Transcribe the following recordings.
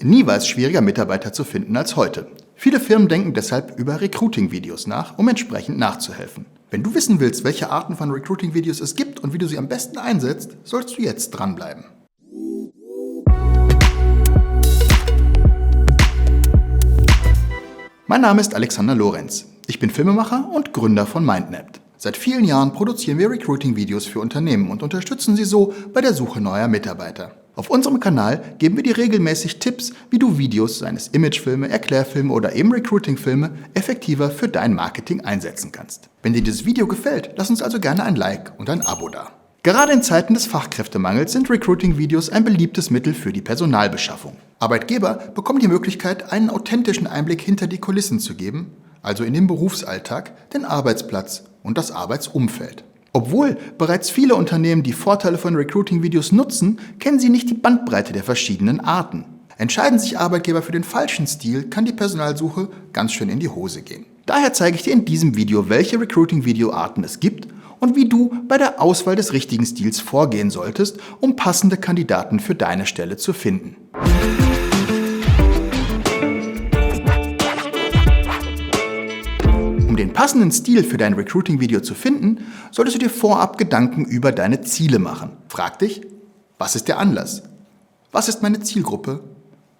Nie war es schwieriger, Mitarbeiter zu finden als heute. Viele Firmen denken deshalb über Recruiting-Videos nach, um entsprechend nachzuhelfen. Wenn du wissen willst, welche Arten von Recruiting-Videos es gibt und wie du sie am besten einsetzt, sollst du jetzt dranbleiben. Mein Name ist Alexander Lorenz. Ich bin Filmemacher und Gründer von MindNapped. Seit vielen Jahren produzieren wir Recruiting-Videos für Unternehmen und unterstützen sie so bei der Suche neuer Mitarbeiter. Auf unserem Kanal geben wir dir regelmäßig Tipps, wie du Videos, seien es Imagefilme, Erklärfilme oder eben Recruiting-Filme, effektiver für dein Marketing einsetzen kannst. Wenn dir dieses Video gefällt, lass uns also gerne ein Like und ein Abo da. Gerade in Zeiten des Fachkräftemangels sind Recruiting-Videos ein beliebtes Mittel für die Personalbeschaffung. Arbeitgeber bekommen die Möglichkeit, einen authentischen Einblick hinter die Kulissen zu geben, also in den Berufsalltag, den Arbeitsplatz und das Arbeitsumfeld. Obwohl bereits viele Unternehmen die Vorteile von Recruiting-Videos nutzen, kennen sie nicht die Bandbreite der verschiedenen Arten. Entscheiden sich Arbeitgeber für den falschen Stil, kann die Personalsuche ganz schön in die Hose gehen. Daher zeige ich dir in diesem Video, welche Recruiting-Video-Arten es gibt und wie du bei der Auswahl des richtigen Stils vorgehen solltest, um passende Kandidaten für deine Stelle zu finden. Um den passenden Stil für dein Recruiting-Video zu finden, solltest du dir vorab Gedanken über deine Ziele machen. Frag dich, was ist der Anlass? Was ist meine Zielgruppe?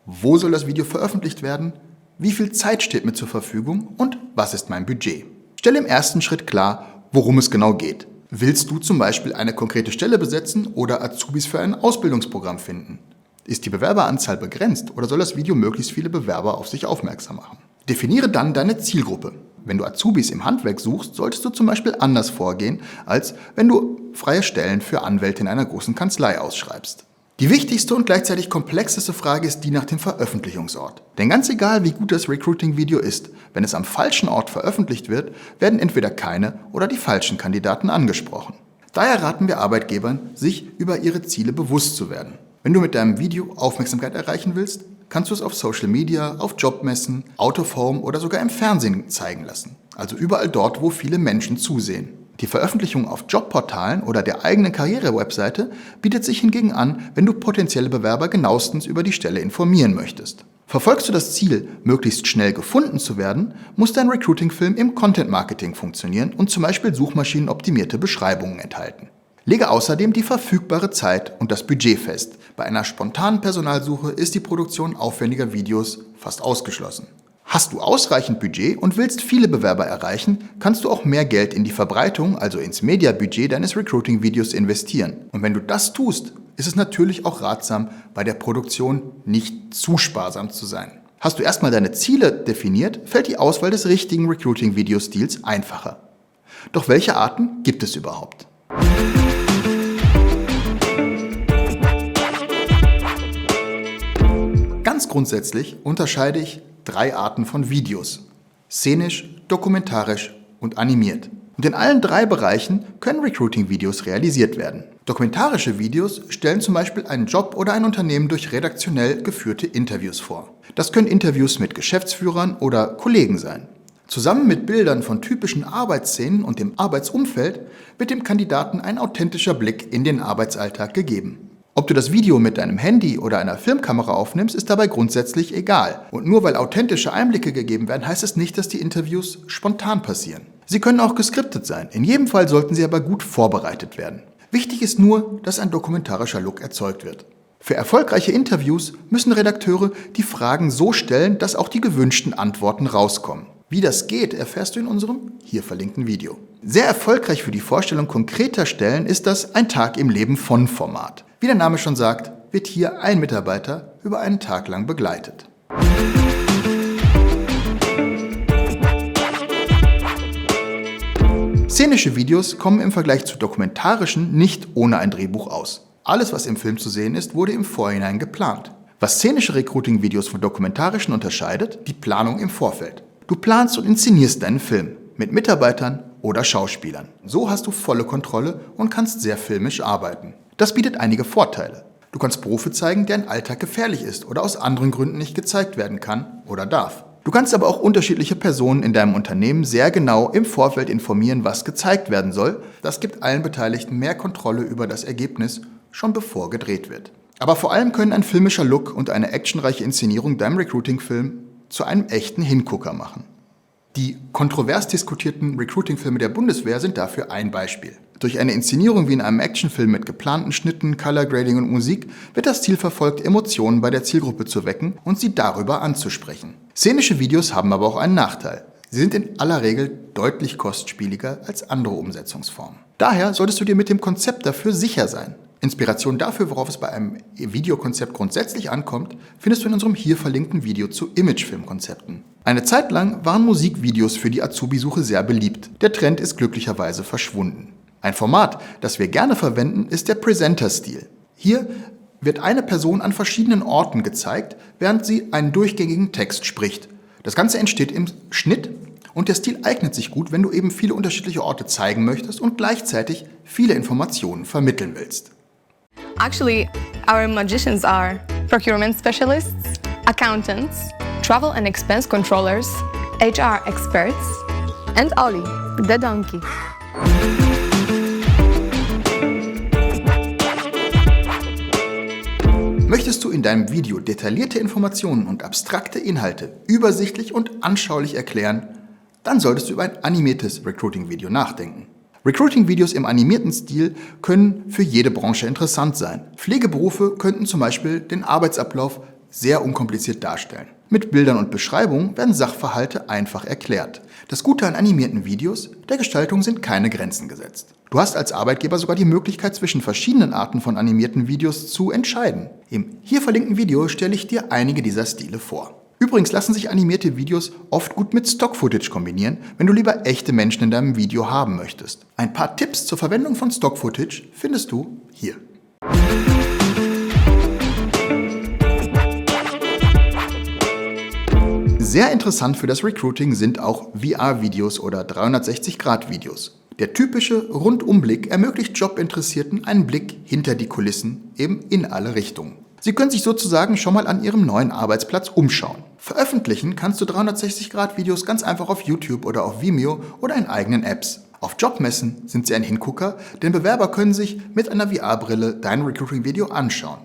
Wo soll das Video veröffentlicht werden? Wie viel Zeit steht mir zur Verfügung? Und was ist mein Budget? Stelle im ersten Schritt klar, worum es genau geht. Willst du zum Beispiel eine konkrete Stelle besetzen oder Azubis für ein Ausbildungsprogramm finden? Ist die Bewerberanzahl begrenzt oder soll das Video möglichst viele Bewerber auf sich aufmerksam machen? Definiere dann deine Zielgruppe. Wenn du Azubis im Handwerk suchst, solltest du zum Beispiel anders vorgehen, als wenn du freie Stellen für Anwälte in einer großen Kanzlei ausschreibst. Die wichtigste und gleichzeitig komplexeste Frage ist die nach dem Veröffentlichungsort. Denn ganz egal, wie gut das Recruiting-Video ist, wenn es am falschen Ort veröffentlicht wird, werden entweder keine oder die falschen Kandidaten angesprochen. Daher raten wir Arbeitgebern, sich über ihre Ziele bewusst zu werden. Wenn du mit deinem Video Aufmerksamkeit erreichen willst, kannst du es auf Social Media, auf Jobmessen, Autoforum oder sogar im Fernsehen zeigen lassen. Also überall dort, wo viele Menschen zusehen. Die Veröffentlichung auf Jobportalen oder der eigenen Karriere-Webseite bietet sich hingegen an, wenn du potenzielle Bewerber genauestens über die Stelle informieren möchtest. Verfolgst du das Ziel, möglichst schnell gefunden zu werden, muss dein Recruiting-Film im Content-Marketing funktionieren und zum Beispiel suchmaschinenoptimierte Beschreibungen enthalten. Lege außerdem die verfügbare Zeit und das Budget fest. Bei einer spontanen Personalsuche ist die Produktion aufwendiger Videos fast ausgeschlossen. Hast du ausreichend Budget und willst viele Bewerber erreichen, kannst du auch mehr Geld in die Verbreitung, also ins Media-Budget deines Recruiting-Videos investieren. Und wenn du das tust, ist es natürlich auch ratsam, bei der Produktion nicht zu sparsam zu sein. Hast du erstmal deine Ziele definiert, fällt die Auswahl des richtigen Recruiting-Video-Stils einfacher. Doch welche Arten gibt es überhaupt? Ganz grundsätzlich unterscheide ich 3 Arten von Videos: szenisch, dokumentarisch und animiert. Und in allen 3 Bereichen können Recruiting-Videos realisiert werden. Dokumentarische Videos stellen zum Beispiel einen Job oder ein Unternehmen durch redaktionell geführte Interviews vor. Das können Interviews mit Geschäftsführern oder Kollegen sein. Zusammen mit Bildern von typischen Arbeitsszenen und dem Arbeitsumfeld wird dem Kandidaten ein authentischer Blick in den Arbeitsalltag gegeben. Ob du das Video mit deinem Handy oder einer Filmkamera aufnimmst, ist dabei grundsätzlich egal. Und nur weil authentische Einblicke gegeben werden, heißt es nicht, dass die Interviews spontan passieren. Sie können auch geskriptet sein. In jedem Fall sollten sie aber gut vorbereitet werden. Wichtig ist nur, dass ein dokumentarischer Look erzeugt wird. Für erfolgreiche Interviews müssen Redakteure die Fragen so stellen, dass auch die gewünschten Antworten rauskommen. Wie das geht, erfährst du in unserem hier verlinkten Video. Sehr erfolgreich für die Vorstellung konkreter Stellen ist das Ein Tag im Leben von Format. Wie der Name schon sagt, wird hier ein Mitarbeiter über einen Tag lang begleitet. Szenische Videos kommen im Vergleich zu dokumentarischen nicht ohne ein Drehbuch aus. Alles, was im Film zu sehen ist, wurde im Vorhinein geplant. Was szenische Recruiting-Videos von dokumentarischen unterscheidet, die Planung im Vorfeld. Du planst und inszenierst deinen Film mit Mitarbeitern oder Schauspielern. So hast du volle Kontrolle und kannst sehr filmisch arbeiten. Das bietet einige Vorteile. Du kannst Berufe zeigen, deren Alltag gefährlich ist oder aus anderen Gründen nicht gezeigt werden kann oder darf. Du kannst aber auch unterschiedliche Personen in deinem Unternehmen sehr genau im Vorfeld informieren, was gezeigt werden soll. Das gibt allen Beteiligten mehr Kontrolle über das Ergebnis, schon bevor gedreht wird. Aber vor allem können ein filmischer Look und eine actionreiche Inszenierung deinem Recruiting-Film zu einem echten Hingucker machen. Die kontrovers diskutierten Recruiting-Filme der Bundeswehr sind dafür ein Beispiel. Durch eine Inszenierung wie in einem Actionfilm mit geplanten Schnitten, Color Grading und Musik wird das Ziel verfolgt, Emotionen bei der Zielgruppe zu wecken und sie darüber anzusprechen. Szenische Videos haben aber auch einen Nachteil. Sie sind in aller Regel deutlich kostspieliger als andere Umsetzungsformen. Daher solltest du dir mit dem Konzept dafür sicher sein. Inspiration dafür, worauf es bei einem Videokonzept grundsätzlich ankommt, findest du in unserem hier verlinkten Video zu Imagefilmkonzepten. Eine Zeit lang waren Musikvideos für die Azubi-Suche sehr beliebt. Der Trend ist glücklicherweise verschwunden. Ein Format, das wir gerne verwenden, ist der Presenter-Stil. Hier wird eine Person an verschiedenen Orten gezeigt, während sie einen durchgängigen Text spricht. Das Ganze entsteht im Schnitt und der Stil eignet sich gut, wenn du eben viele unterschiedliche Orte zeigen möchtest und gleichzeitig viele Informationen vermitteln willst. Actually, our magicians are procurement specialists, accountants, travel and expense controllers, HR experts, and Ollie, the donkey. Möchtest du in deinem Video detaillierte Informationen und abstrakte Inhalte übersichtlich und anschaulich erklären, dann solltest du über ein animiertes Recruiting-Video nachdenken. Recruiting-Videos im animierten Stil können für jede Branche interessant sein. Pflegeberufe könnten zum Beispiel den Arbeitsablauf sehr unkompliziert darstellen. Mit Bildern und Beschreibungen werden Sachverhalte einfach erklärt. Das Gute an animierten Videos, der Gestaltung sind keine Grenzen gesetzt. Du hast als Arbeitgeber sogar die Möglichkeit, zwischen verschiedenen Arten von animierten Videos zu entscheiden. Im hier verlinkten Video stelle ich dir einige dieser Stile vor. Übrigens lassen sich animierte Videos oft gut mit Stock-Footage kombinieren, wenn du lieber echte Menschen in deinem Video haben möchtest. Ein paar Tipps zur Verwendung von Stock-Footage findest du hier. Sehr interessant für das Recruiting sind auch VR-Videos oder 360-Grad-Videos. Der typische Rundumblick ermöglicht Jobinteressierten einen Blick hinter die Kulissen, eben in alle Richtungen. Sie können sich sozusagen schon mal an ihrem neuen Arbeitsplatz umschauen. Veröffentlichen kannst du 360-Grad-Videos ganz einfach auf YouTube oder auf Vimeo oder in eigenen Apps. Auf Jobmessen sind sie ein Hingucker, denn Bewerber können sich mit einer VR-Brille dein Recruiting-Video anschauen.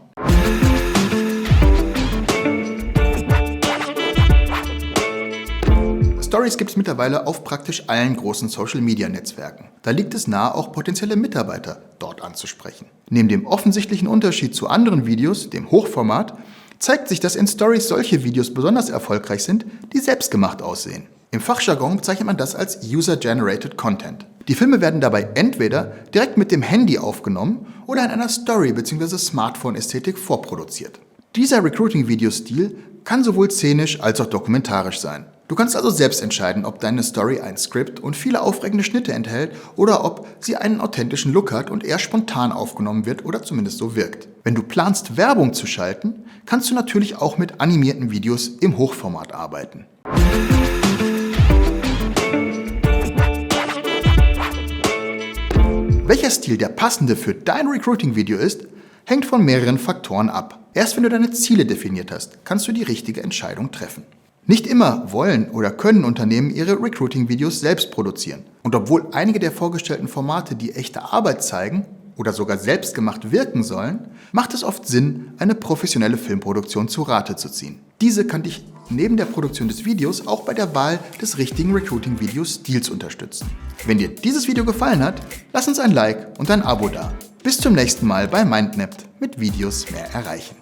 Stories gibt es mittlerweile auf praktisch allen großen Social-Media-Netzwerken. Da liegt es nahe, auch potenzielle Mitarbeiter dort anzusprechen. Neben dem offensichtlichen Unterschied zu anderen Videos, dem Hochformat, zeigt sich, dass in Stories solche Videos besonders erfolgreich sind, die selbstgemacht aussehen. Im Fachjargon bezeichnet man das als User-Generated Content. Die Filme werden dabei entweder direkt mit dem Handy aufgenommen oder in einer Story- bzw. Smartphone-Ästhetik vorproduziert. Dieser Recruiting-Video-Stil kann sowohl szenisch als auch dokumentarisch sein. Du kannst also selbst entscheiden, ob deine Story ein Skript und viele aufregende Schnitte enthält oder ob sie einen authentischen Look hat und eher spontan aufgenommen wird oder zumindest so wirkt. Wenn du planst, Werbung zu schalten, kannst du natürlich auch mit animierten Videos im Hochformat arbeiten. Welcher Stil der passende für dein Recruiting-Video ist, hängt von mehreren Faktoren ab. Erst wenn du deine Ziele definiert hast, kannst du die richtige Entscheidung treffen. Nicht immer wollen oder können Unternehmen ihre Recruiting-Videos selbst produzieren. Und obwohl einige der vorgestellten Formate die echte Arbeit zeigen oder sogar selbstgemacht wirken sollen, macht es oft Sinn, eine professionelle Filmproduktion zu Rate zu ziehen. Diese kann dich neben der Produktion des Videos auch bei der Wahl des richtigen Recruiting-Video-Stils unterstützen. Wenn dir dieses Video gefallen hat, lass uns ein Like und ein Abo da. Bis zum nächsten Mal bei MindMapped mit Videos mehr erreichen.